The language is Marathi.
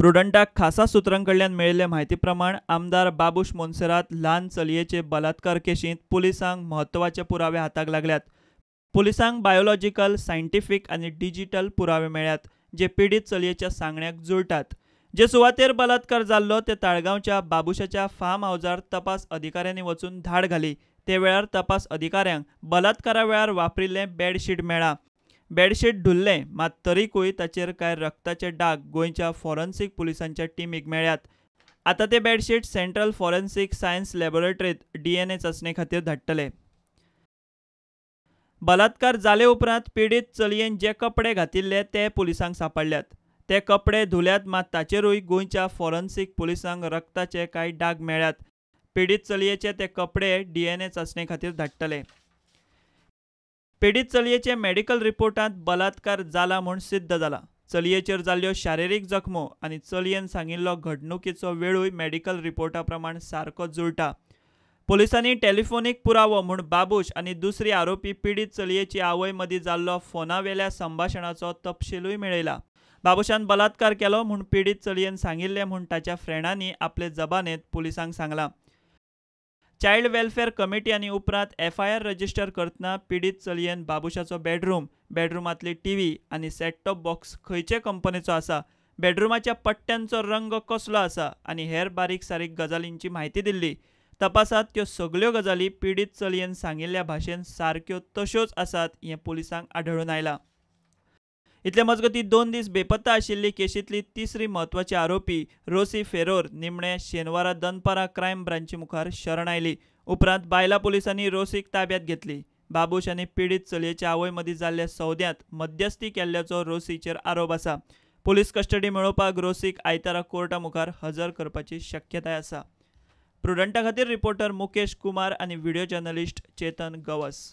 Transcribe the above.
प्रुडंटाक खासा सुत्रांकडल्यान मेळिल्ले म्हायती प्रमाण आमदार बाबूश मोन्सेरात ल्हान चलयेचे बलात्कार केशींत पुलिसांक म्हत्वाचे पुरावे हाताक लागल्यात. पुलिसांक बायोलॉजिकल, सायंटिफीक आनी डिजिटल पुरावे मेळ्ळ्यात जे पीडित चलयेच्या सांगण्याक जुळटात. जे सुवातेर बलात्कार जाल्लो ते ताळगांवच्या बाबुशाच्या फार्म हावजार तपास अधिकाऱ्यांनी वचून धाड घाली. ते वेळार तपास अधिकाऱ्यांक बलात्कारा वेळार वापरिल्लें बेडशीट मेळ्ळां. बेडशीट धुल्लें, मात तरीकूय ताचेर कांय रक्ताचे डाग गोंयच्या फॉरेन्सिक पुलिसांच्या टीमीक मेळ्ळ्यात. आतां ते बेडशीट सेंट्रल फॉरेन्सिक सायन्स लॅबोरेटरींत DNA चांचणे खातीर धाडटले. बलात्कार जाले उपरांत पीडित चलयेन जे कपडे घातिल्ले ते पुलिसांक सांपडल्यात. ते कपडे धुल्यात, मात ताचेरूय गोंयच्या फॉरेन्सिक पुलिसांक रक्ताचे कांय डाग मेळ्ळ्यात. पीडित चलयेचे ते कपडे DNA चांचणे खातीर धाडटले. पीडित चलयेचे मेडिकल रिपोर्टांत बलात्कार जाला म्हूण सिद्ध जाला. चलयेचेर जाल्ल्यो शारिरीक जखमो आनी चलयेन सांगिल्लो घडणुकीचो वेळूय मेडिकल रिपोर्टा प्रमाण सारको जुळटा. पुलिसांनी टेलिफोनीक पुरावो म्हूण बाबूश आनी दुसरी आरोपी पीडित चलयेची आवय मदीं जाल्लो फोनावेल्या संभाशणाचो तपशीलूय मेळयला. बाबुशान बलात्कार केलो म्हूण पीडित चलयेन सांगिल्लें म्हूण ताच्या फ्रेंडांनी आपले जबानेंत पुलिसांक सांगलां. चायल्ड वेलफेअर कमिटी आनी उपरांत FIR रजिस्टर करतना पीडित चलयेन बाबुशाचो बेडरूमांतली टीव्ही आनी सेट टॉप बॉक्स खंयचे कंपनीचो आसा, बेडरूमाच्या पट्ट्यांचो रंग कसलो आसा आनी हेर बारीक सारीक गजालींची म्हायती दिल्ली. तपासांत त्यो सगल्यो गजाली पीडित चलयेन सांगिल्ल्या भाशेन सारक्यो तश्योच आसात हें पुलिसांक आढळून आयलां. इतले मजगतीं 2 दीस बेपत्ता आशिल्ली केशींतली तिसरी म्हत्वाची आरोपी रोसी फेरोर निमणे शेनवारा दनपारां क्रायम ब्रांची मुखार शरण आयली. उपरांत बायला पुलिसांनी रोसीक ताब्यांत घेतली. बाबूश आनी पीडित चलयेच्या आवय मदीं जाल्ल्या सौद्यांत मध्यस्थी केल्ल्याचो रोसीचेर आरोप आसा. पुलीस कस्टडी मेळोवपाक रोसीक आयतारा कोर्टा मुखार हजर करपाची शक्यताय आसा. प्रुडंटा खातीर रिपोर्टर मुकेश कुमार आनी व्हिडिओ जर्नलिस्ट चेतन गवस.